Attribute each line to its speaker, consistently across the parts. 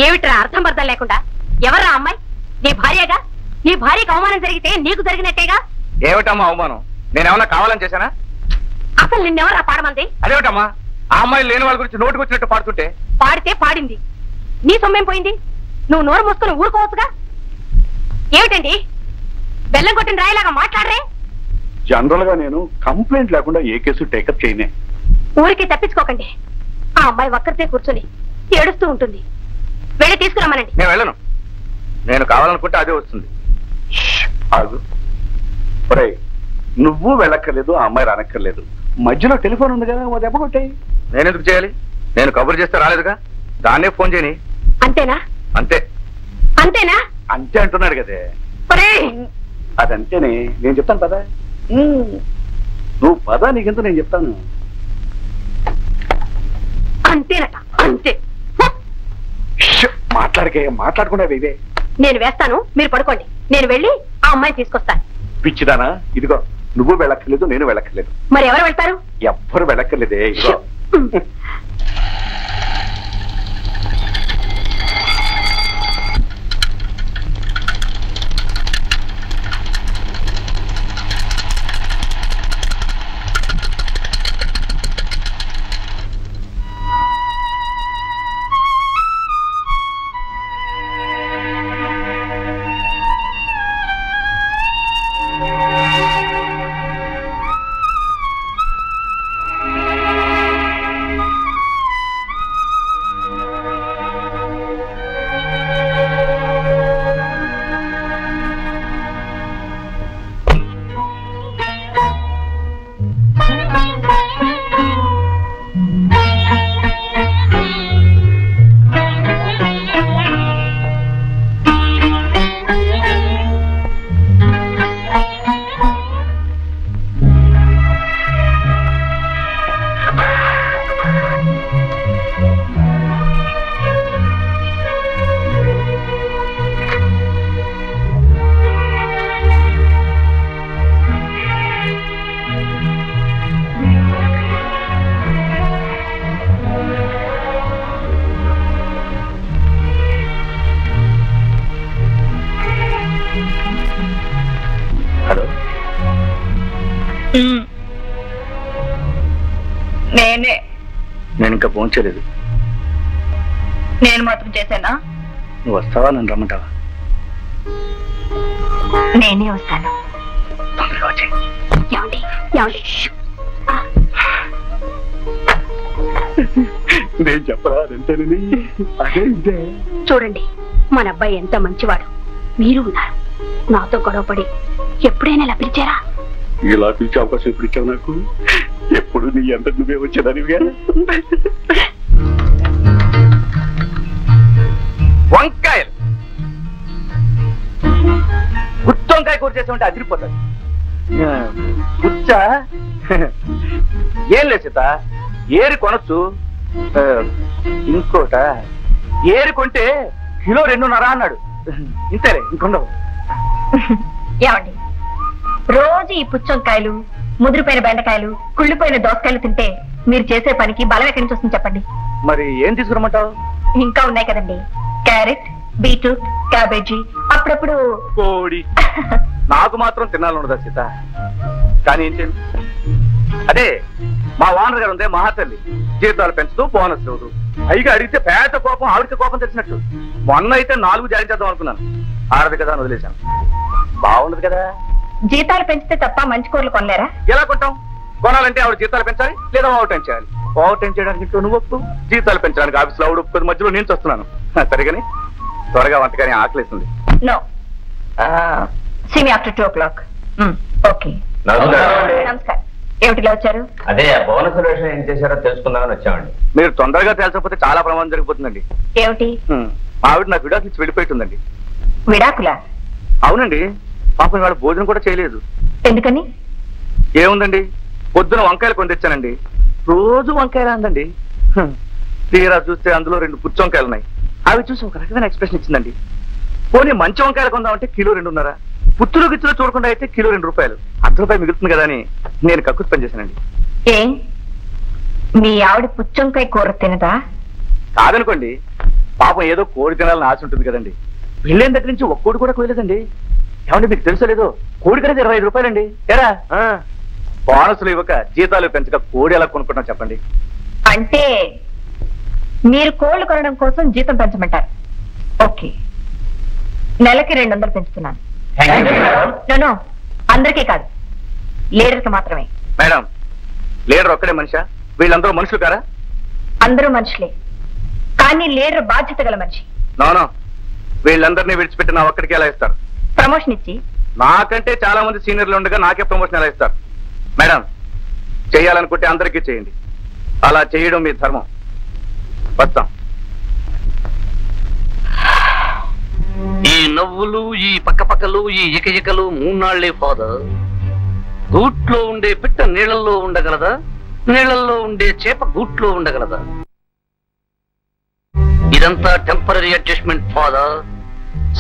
Speaker 1: ఏమిట్రా అర్థం అర్థం లేకుండా? ఎవర్రా అమ్మాయి? నీ భార్యగా? నీ భార్యకు అవమానం జరిగితే నీకు జరిగినట్టేగా?
Speaker 2: ఏమిటమ్మా అవమానం? నేనేమన్నా కావాలని చేశానా?
Speaker 1: అసలు నిన్నెవరా పాడమంది?
Speaker 2: అదేమిటమ్మా ఆ అమ్మాయి లేని వాళ్ళ గురించి నోటుకు వచ్చినట్టు పాడుతుంటే?
Speaker 1: పాడితే పాడింది, నీ సొమ్మేం పోయింది? నువ్వు నోరు మూసుకుని ఊరుకోవచ్చుగా. ఏమిటండి బెల్లం కొట్టిన రాయిలాగా మాట్లాడరే?
Speaker 3: జనరల్ గా నేను కంప్లైంట్ లేకుండా ఏ కేసు టేకప్ చేయనే.
Speaker 1: ఊరికి తప్పించుకోకండి. ఆ అమ్మాయి ఒక్కరితే కూర్చొని ఏడుస్తూ ఉంటుంది. వెళ్ళి తీసుకురమ్మనండి.
Speaker 2: నేను వెళ్ళను. నేను కావాలనుకుంటే అదే వస్తుంది.
Speaker 3: నువ్వు వెళ్ళక్కర్లేదు, ఆ అమ్మాయి రానక్కర్లేదు. మధ్యలో టెలిఫోన్ ఉంది కదా, దెబ్బ కొట్టాయి.
Speaker 2: నేనెందుకు చేయాలి? నేను కబురు చేస్తే రాలేదుగా, దాన్నే ఫోన్ చేయని.
Speaker 1: అంతేనా?
Speaker 2: అంతే.
Speaker 1: అంతేనా?
Speaker 3: అంతే అంటున్నాడు కదే. అదంతేనే. నేను చెప్తాను పదా, నువ్వు పదా, నీకెంత నేను చెప్తాను.
Speaker 1: అంతేనట, అంతే.
Speaker 3: మాట్లాడకుండా ఇవే.
Speaker 1: నేను వేస్తాను, మీరు పడుకోండి. నేను వెళ్ళి ఆ అమ్మాయిని తీసుకొస్తాను.
Speaker 3: పిచ్చిదానా, ఇదిగో నువ్వు వెళ్ళక్కర్లేదు, నేను వెళ్ళక్కర్లేదు.
Speaker 1: మరి ఎవరు వెళ్తారు?
Speaker 3: ఎవ్వరు వెళ్ళక్కర్లేదే. ఇదిగో నేను ఇంకా ఫోన్ చేయలేదు.
Speaker 1: నేను మాత్రం చేశానా?
Speaker 3: నువ్వు వస్తావా, నన్ను రమ్మంటావా?
Speaker 1: నేనే వస్తాను.
Speaker 3: తొందరగా వచ్చాయి. నేను చెప్పరా అదంతేనని? అదే ఇదే.
Speaker 1: చూడండి, మన అబ్బాయి ఎంత మంచివాడు. మీరు ఉన్నారు, నాతో గొడవపడి ఎప్పుడైనా ఇలా పిలిచారా?
Speaker 3: ఇలా పిలిచే అవకాశం ఎప్పుడు ఇచ్చావు నాకు? ఎప్పుడు నీ ఎంత నువ్వే వచ్చేదానివిగా.
Speaker 2: వంకాయలు గుత్తి వంకాయ కూర చేసి ఉంటే అదిరిపోతుంది. గుచ్చా ఏం లేదు సీత, ఏరి కొనొచ్చు. ఇంకోట ఏరి కొంటే కిలో 2.5 అన్నాడు. ఇంతేలే, ఇంకొండవు.
Speaker 1: ఏమండి, రోజు ఈ పుచ్చంకాయలు, ముదిరిపోయిన బెండకాయలు, కుళ్ళిపోయిన దోసకాయలు తింటే మీరు చేసే పనికి బలం ఎక్కడి నుంచి వస్తుంది చెప్పండి?
Speaker 2: మరి ఏం తీసుకురమ్మంటావు?
Speaker 1: ఇంకా ఉన్నాయి కదండి, క్యారెట్, బీట్రూట్, క్యాబేజీ, అప్పుడప్పుడు
Speaker 2: కోడి. నాకు మాత్రం తినాలన్నదా సీత? కానీ ఏం చేయండి, అదే మా ఓనర్ గారు ఉందే మహాతల్లి, జీతాలు పెంచుతూ బోనస్ లేదు. పైగా అడిగితే పేద కోపం, ఆవిడకి కోపం తెచ్చినట్టు. మొన్న అయితే 4 జారీ చేద్దాం అనుకున్నాను, ఆడదు కదా అని వదిలేశాను. బాగుండదు కదా.
Speaker 1: జీతాలు పెంచితే తప్ప మంచి కూరలు కొనలేరా?
Speaker 2: ఎలా కొంటాం? కొనాలంటే ఆవిడ జీతాలు పెంచాలి, లేదా ఓవర్ టైం చేయాలి. ఓవర్ టైం చేయడానికి ఇంట్లో నువ్వు ఒప్పు, జీతాలు పెంచడానికి ఆఫీస్లో ఆవిడ ఒప్పుకోదు. మధ్యలో నేను వస్తున్నాను. సరిగాని త్వరగా వంటకాని ఆకలిస్తుంది.
Speaker 1: No, see me after 2 o'clock. Okay. నమస్కారం. ఏమిటిలా వచ్చారు?
Speaker 4: అదే బోనస్ విషయం ఏం చేశారో తెలుసుకుందామని వచ్చామండి.
Speaker 2: మీరు తొందరగా తేల్చకపోతే చాలా ప్రమాదం జరిగిపోతుందండి.
Speaker 1: ఏమిటి?
Speaker 2: ఆవిడ నాకు విడాకులు ఇచ్చి వెళ్ళిపోతుందండి.
Speaker 1: విడాకులా?
Speaker 2: అవునండి, పాపం వాడు భోజనం కూడా చేయలేదు.
Speaker 1: ఎందుకని?
Speaker 2: ఏముందండి, పొద్దున వంకాయలు కొని తెచ్చానండి. రోజు వంకాయలు అందండి. తీరా చూస్తే అందులో 2 పుచ్చి వంకాయలు ఉన్నాయి. అవి చూసి ఒక రకమైన ఎక్స్ప్రెషన్ ఇచ్చిందండి. పోనీ మంచి వంకాయలు కొందామంటే కిలో 2.5, పుచ్చులు గిచ్చులు చూడకుండా అయితే కిలో 2 రూపాయలు. రూపాయి మిగులుతుంది కదా అని నేను కక్కుర్తి పని చేశానండి.
Speaker 1: ఏం మీ ఆవిడ పుచ్చంకాయ కూర తినదా?
Speaker 2: కాదనుకోండి, పాపం ఏదో కోడి తినాలని ఆశ ఉంటుంది కదండి. పెళ్ళైన దగ్గర నుంచి ఒక్క కోడి కూడా కోయలేదండి. ఏమండి మీకు తెలుసో లేదో, కోడి కనేది 25 రూపాయలండి. ఏరా బోనసులు ఇవ్వక జీతాలు పెంచక కోడి ఎలా కొనుక్కుంటాం చెప్పండి?
Speaker 1: అంటే మీరు కోళ్లు కొనడం కోసం జీతం పెంచమంటారు. ఓకే, నెలకి 200 పెంచుతున్నాను. నో, అందరికీ కాదు, లీడర్కి మాత్రమే.
Speaker 2: మేడం, లీడర్ ఒక్కడే మనిషా? వీళ్ళందరూ మనుషులు కారా?
Speaker 1: అందరూ మనుషులే, కానీ లీడర్ బాధ్యత గల మనిషి.
Speaker 2: నో, వీళ్ళందరినీ విడిచిపెట్టి నా ఒక్కడికి ఎలా ఇస్తారు?
Speaker 1: ప్రమోషన్ ఇచ్చి.
Speaker 2: నాకంటే చాలా మంది సీనియర్లు ఉండగా నాకే ప్రమోషన్ ఎలా ఇస్తారు? మేడం, చేయాలనుకుంటే అందరికీ చేయండి. అలా చేయడం మీ ధర్మం. వస్తాం.
Speaker 5: ఈ నవ్వులు, ఈ పక్కపక్కలు, ఈ ఇకలు 3 నాళ్లే ఫాదర్. గూట్లో ఉండే పిట్ట నీళ్లలో ఉండగలదా? నీళ్లలో ఉండే చేప గూట్లో ఉండగలదా? ఇదంతా టెంపరీ అడ్జస్ట్మెంట్ ఫాదర్.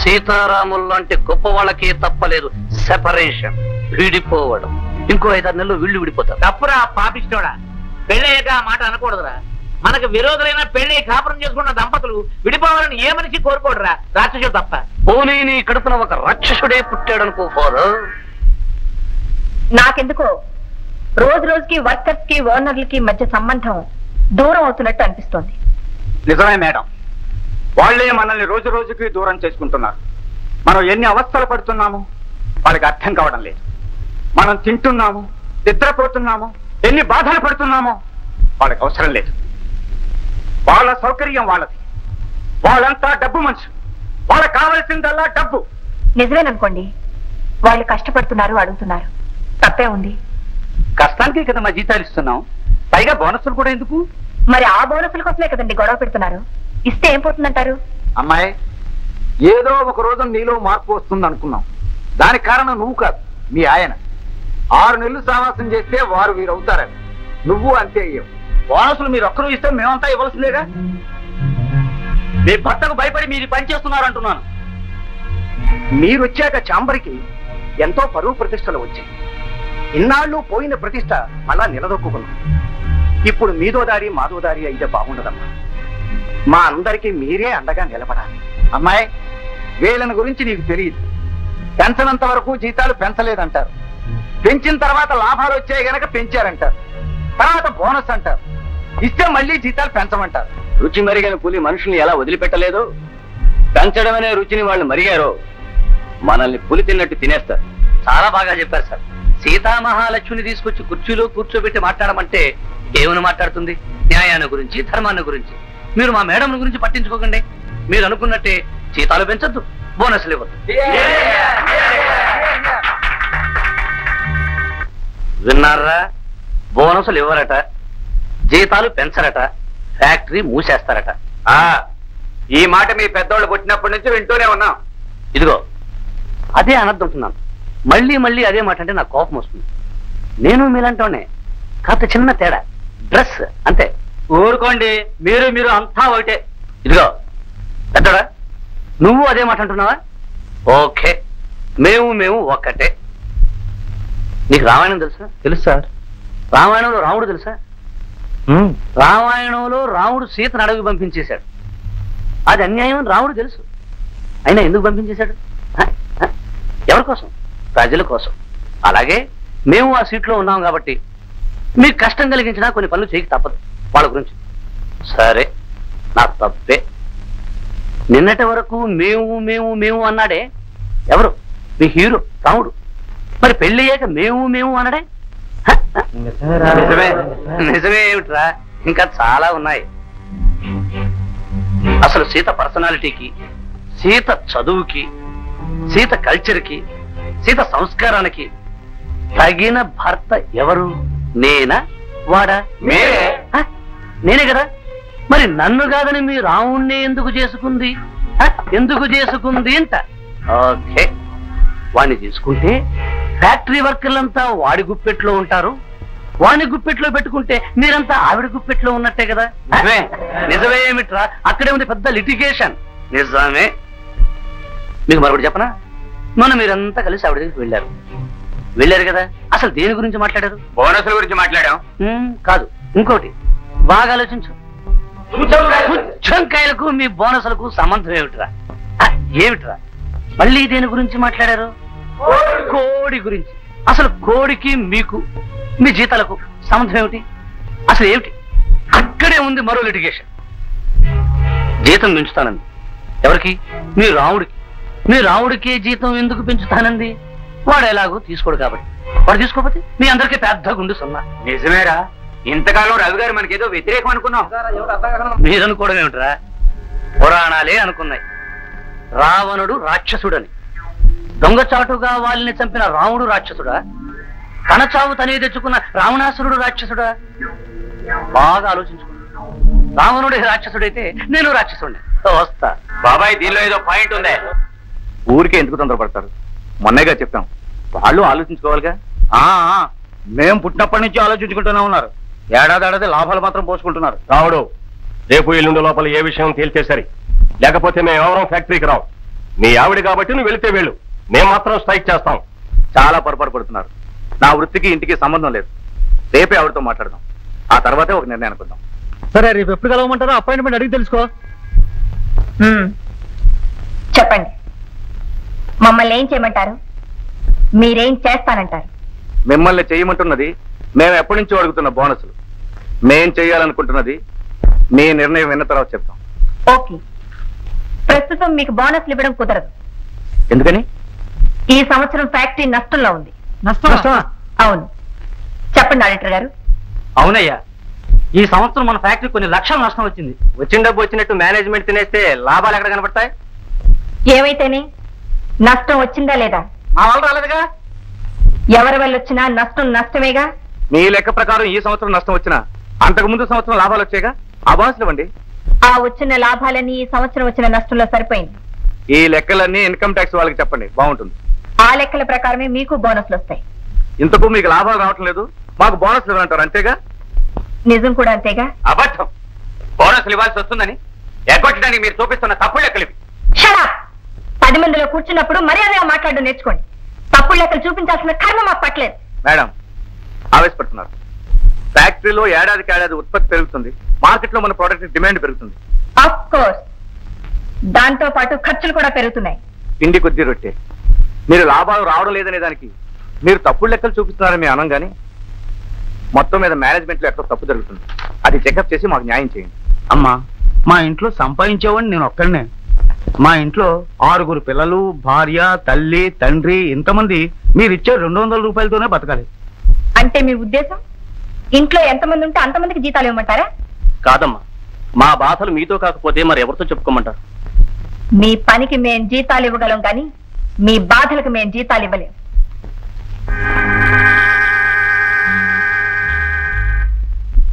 Speaker 5: సీతారాములు లాంటి గొప్ప వాళ్ళకే తప్పలేదు సెపరేషన్, విడిపోవడం. ఇంకో 5-6 నెలలు వీళ్ళు విడిపోతారు.
Speaker 6: తప్పురా పాపిస్తోడా, పెళ్ళయ్యాక ఆ మాట అనకూడదురా. మనకు విరోధులైన పెళ్లి కాపురం చేసుకున్న దంపతులు విడిపోవాలని ఏ మనిషి కోరుకోడురా, రాక్షసుడు తప్ప.
Speaker 5: పోనీ నీ కడుపున ఒక రాక్షసుడే పుట్టాడనుకో ఫాదర్.
Speaker 1: నాకెందుకో రోజు రోజుకి వర్కర్స్ కి ఓనర్లకి మధ్య సంబంధం దూరం అవుతున్నట్టు అనిపిస్తోంది.
Speaker 2: నిజమే మేడం, వాళ్లే మనల్ని రోజు రోజుకి దూరం చేసుకుంటున్నారు. మనం ఎన్ని అవస్థలు పడుతున్నాము వాళ్ళకి అర్థం కావడం లేదు. మనం తింటున్నాము, నిద్రపోతున్నాము, ఎన్ని బాధలు పడుతున్నామో వాళ్ళకి అవసరం లేదు. వాళ్ళ సౌకర్యం వాళ్ళది. వాళ్ళంతా డబ్బు మనుషులు. వాళ్ళకి కావలసిందల్లా డబ్బు.
Speaker 1: నిజమేననుకోండి, వాళ్ళు కష్టపడుతున్నారు, అడుగుతున్నారు, తప్పే ఉంది.
Speaker 2: కష్టానికి కదా మా జీతాలు ఇస్తున్నాం, పైగా బోనస్సులు కూడా ఎందుకు?
Speaker 1: మరి ఆ బోనసుల కోసమే కదండి గొడవ పెడుతున్నారు. ఇస్తే ఏం పోతుందంటారు?
Speaker 2: అమ్మాయి, ఏదో ఒక రోజు నీలో మార్పు వస్తుంది అనుకున్నాం. దానికి కారణం నువ్వు కాదు, మీ ఆయన. 6 నెలలు సావాసం చేస్తే వారు వీరవుతారని నువ్వు అంతే అయ్యావు. బోనసులు మీరు ఒక్కరూ ఇస్తే మేమంతా ఇవ్వాల్సిందేగా. మీ భర్తకు భయపడి మీరు పని చేస్తున్నారు అంటున్నాను. మీరు వచ్చాక చాంబరికి ఎంతో పరువు ప్రతిష్టలు వచ్చాయి. ఇన్నాళ్ళు పోయిన ప్రతిష్ట అలా నిలదొక్కున్నాం. ఇప్పుడు మీదో దారి మాదో దారి అయితే బాగుండదమ్మా. మా అందరికీ మీరే అండగా నిలబడాలి. అమ్మాయి, వీళ్ళని గురించి నీకు తెలియదు. పెంచనంత వరకు జీతాలు పెంచలేదంటారు. పెంచిన తర్వాత లాభాలు వచ్చాయి గనక పెంచారంటారు. తర్వాత బోనస్ అంటారు. ఇస్తే మళ్ళీ జీతాలు పెంచమంటారు. రుచి మరిగిన పులి మనుషుల్ని ఎలా వదిలిపెట్టలేదు, పెంచడం అనే రుచిని వాళ్ళు మరిగారో మనల్ని పులి తిన్నట్టు తినేస్తారు.
Speaker 5: చాలా బాగా చెప్పారు సార్. సీతామహాలక్ష్మిని తీసుకొచ్చి కుర్చీలో కూర్చోబెట్టి మాట్లాడమంటే ఏమని మాట్లాడుతుంది? న్యాయాన్ని గురించి, ధర్మాన్ని గురించి. మీరు మా మేడం గురించి పట్టించుకోకండి. మీరు అనుకున్నట్టే జీతాలు పెంచొద్దు, బోనస్లు ఇవ్వద్దు. విన్నారా? బోనసులు ఇవ్వరట, జీతాలు పెంచరట, ఫ్యాక్టరీ మూసేస్తారట.
Speaker 2: ఈ మాట మీ పెద్దవాళ్ళు పుట్టినప్పటి నుంచి వింటూనే ఉన్నాం.
Speaker 5: ఇదిగో అదే అనద్దుంటున్నాను. మళ్ళీ మళ్ళీ అదే మాట అంటే నాకు కోపం వస్తుంది. నేను మీలంటోనే, కాస్త చిన్న తేడా, డ్రెస్ అంతే.
Speaker 6: ఊరుకోండి, మీరు అంతా ఒకటే.
Speaker 5: ఇదిగో పెద్దడా, నువ్వు అదే మాట అంటున్నావా? ఓకే, మేము ఒక్కటే. నీకు రామాయణం తెలుసా?
Speaker 2: తెలుసు సార్.
Speaker 5: రామాయణంలో రాముడు తెలుసా? రామాయణంలో రాముడు సీతను అడవి పంపించేశాడు. అది అన్యాయం రాముడు తెలుసు. అయినా ఎందుకు పంపించేశాడు? ఎవరి కోసం? ప్రజల కోసం. అలాగే మేము ఆ సీట్లో ఉన్నాం కాబట్టి మీకు కష్టం కలిగించినా కొన్ని పనులు చేయక తప్పదు వాళ్ళ గురించి. సరే, నాకు తప్పే. నిన్నటి వరకు మేము అన్నాడే ఎవరు? మీ హీరో రాముడు. మరి పెళ్లి అయ్యాక మేము అన్నాడే? నిజమే ఏమిట్రా, ఇంకా చాలా ఉన్నాయి. అసలు సీత పర్సనాలిటీకి, సీత చదువుకి, సీత కల్చర్కి, సీత సంస్కారానికి తగిన భర్త ఎవరు? నేనా వాడా? నేనే కదా. మరి నన్ను కాదని మీ రావుణ్ణి ఎందుకు చేసుకుంది? ఎందుకు చేసుకుంది అంట. ఓకే, వాణ్ణి తీసుకుంటే ఫ్యాక్టరీ వర్కర్లంతా వాడి గుప్పెట్లో ఉంటారు. వాణ్ణి గుప్పెట్లో పెట్టుకుంటే మీరంతా ఆవిడ గుప్పెట్లో ఉన్నట్టే కదా. నిజమే ఏమిట్రా, అక్కడే ఉంది పెద్ద లిటిగేషన్. నిజమే. మీకు మరొకటి చెప్పనా? మొన్న మీరంతా కలిసి ఆవిడ దగ్గరికి వెళ్ళారు. వెళ్ళారు కదా, అసలు దేని గురించి మాట్లాడారు?
Speaker 4: బోనస్ల గురించి మాట్లాడాం.
Speaker 5: కాదు, ఇంకోటి బాగా ఆలోచించు. పుచ్చంకాయలకు మీ బోనస్లకు సంబంధం ఏమిట్రా? ఏమిట్రా? మళ్ళీ దేని గురించి మాట్లాడారు? కోడి గురించి. అసలు కోడికి మీకు మీ జీతాలకు సంబంధం ఏమిటి? అసలు ఏమిటి? అక్కడే ఉంది మరో లిటిగేషన్. జీతం పెంచుతానంది ఎవరికి? మీ రాముడికి. మీ రాముడికి జీతం ఎందుకు పెంచుతానంది? వాడు ఎలాగో తీసుకోడు కాబట్టి. వాడు తీసుకోకపోతే మీ అందరికీ పెద్ద గుండు సున్నా.
Speaker 4: నిజమేరా, ఇంతకాలం రవి గారు మనకేదో వ్యతిరేకం అనుకున్నాం.
Speaker 5: మీరనుకోవడం ఏమిట్రా? పురాణాలే అనుకున్నాయి. రావణుడు రాక్షసుడని. దొంగచాటుగా వాళ్ళని చంపిన రాముడు రాక్షసుడా? తన చావు తనే తెచ్చుకున్న రావణాసురుడు రాక్షసుడా? బాగా ఆలోచించుకో. రావణుడే రాక్షసుడైతే నేను రాక్షసుడిని. వస్తా.
Speaker 4: బాబాయ్, దీనిలో ఏదో పాయింట్ ఉందే.
Speaker 2: ఊరికే ఎందుకు తొందరపడతారు? మొన్నగా చెప్పాం, వాళ్ళు ఆలోచించుకోవాలిగా. మేం పుట్టినప్పటి నుంచి ఆలోచించుకుంటూనే ఉన్నారు. ఏడాది లాభాలు మాత్రం పోసుకుంటున్నారు.
Speaker 7: రావుడు, రేపు ఎల్లుండి లోపల ఏ విషయం తేల్తే సరి, లేకపోతే మేము ఎవరం ఫ్యాక్టరీకి రావు. నీ ఆవిడ కాబట్టి నువ్వు వెళితే వెళ్ళు, మేము మాత్రం స్ట్రైక్ చేస్తాం.
Speaker 2: చాలా పొరపాటు పడుతున్నారు. నా వృత్తికి ఇంటికి సంబంధం లేదు. రేపే ఆవిడతో మాట్లాడదాం. ఆ తర్వాతే ఒక నిర్ణయం అనుకుందాం.
Speaker 5: సరే, రేపు ఎప్పుడు కలవమంటారో అపాయింట్మెంట్ అడిగి తెలుసుకో.
Speaker 1: చెప్పండి, మమ్మల్ని ఏం చేయమంటారు? మీరేం చేస్తానంటారు?
Speaker 2: మిమ్మల్ని చేయమంటున్నది మేము ఎప్పటి నుంచో అడుగుతున్న బోనసులు. మేం చేయాలనుకుంటున్నది మీ నిర్ణయం విన్న తర్వాత చెప్తాం.
Speaker 1: ఓకే. ప్రస్తుతం మీకు బోనస్లు ఇవ్వడం కుదరదు.
Speaker 2: ఎందుకని?
Speaker 1: ఈ సంవత్సరం ఫ్యాక్టరీ నష్టంలో ఉంది.
Speaker 5: నష్టమా?
Speaker 1: అవును. చెప్పండి ఆడిటర్ గారు.
Speaker 5: అవునయ్యా, ఈ సంవత్సరం మన ఫ్యాక్టరీ కొన్ని లక్షల నష్టం వచ్చింది. వచ్చిన డబ్బు వచ్చినట్టు మేనేజ్మెంట్ తినేస్తే లాభాలు ఎక్కడ కనబడతాయి?
Speaker 1: ఏమైతేనే నష్టం వచ్చిందా లేదా?
Speaker 5: మా వాళ్ళు రాలేదుగా.
Speaker 1: ఎవరి వల్ల వచ్చినా నష్టం నష్టమేగా.
Speaker 2: మీ లెక్క ప్రకారం ఈ సంవత్సరం నష్టం వచ్చినా అంతకు ముందు సంవత్సరం లాభాలు వచ్చాయిగా. ఆ బోనసులు ఇవ్వండి.
Speaker 1: ఆ వచ్చిన లాభాలన్నీ ఈ సంవత్సరం వచ్చిన నష్టంలో సరిపోయింది.
Speaker 2: ఈ లెక్కలన్నీ ఇన్కమ్ ట్యాక్స్ వాళ్ళకి చెప్పండి, బాగుంటుంది.
Speaker 1: ఆ లెక్కల ప్రకారమే మీకు బోనస్లు వస్తాయి.
Speaker 2: ఇంతకు మీకు లాభాలు రావటం లేదు, మాకు బోనస్లు ఇవ్వాలంటారు, అంతేగా?
Speaker 1: నిజం కూడా అంతేగా.
Speaker 4: అబద్ధం. బోనస్లు ఇవ్వాల్సి వస్తుందని ఎగ్గొట్టడానికి మీరు చూపిస్తున్న తప్పుడు లెక్కలివి.
Speaker 1: షడా! 10 మందిలో కూర్చున్నప్పుడు మర్యాదగా మాట్లాడడం నేర్చుకోండి. తప్పుడు లెక్కలు చూపించాల్సిన కర్మ మాకు పట్టలేదు.
Speaker 2: మేడం, ఆవేశపడుతున్నారు. ఫ్యాక్టరీలో ఏడాదికి ఏడాది ఉత్పత్తి పెరుగుతుంది, మార్కెట్లో మన ప్రోడక్ట్ డిమాండ్ పెరుగుతుంది.
Speaker 1: ఆఫ్ కోర్స్, దాంతో పాటు ఖర్చులు కూడా పెరుగుతున్నాయి.
Speaker 2: పిండి కొద్ది రొట్టె. మీరు లాభాలు రావడం లేదనే దానికి మీరు తప్పుడు లెక్కలు చూపిస్తున్నారని మేము అనం, కానీ మొత్తం మీద మేనేజ్మెంట్ లో ఎక్కడ తప్పు జరుగుతుంది. అది చెకప్ చేసి మాకు న్యాయం చేయండి.
Speaker 5: అమ్మా, మా ఇంట్లో సంపాదించేవాడిని నేను ఒక్కడనే. మా ఇంట్లో 6 పిల్లలు, భార్య, తల్లి, తండ్రి, ఇంతమంది మీరిచ్చే 200 రూపాయలతోనే బతకాలి.
Speaker 1: అంటే మీ ఉద్దేశం ఇంట్లో ఎంతమంది ఉంటే అంతమందికి జీతాలు ఇవ్వమంటారా?
Speaker 5: కాదమ్మా, మా బాధలు మీతో కాకపోతే మరి ఎవరితో చెప్పుకోమంటారు?
Speaker 1: మీ పనికి మేం జీతాలు ఇవ్వగలం, కానీ మీ బాధలకు మేం జీతాలు ఇవ్వలేం.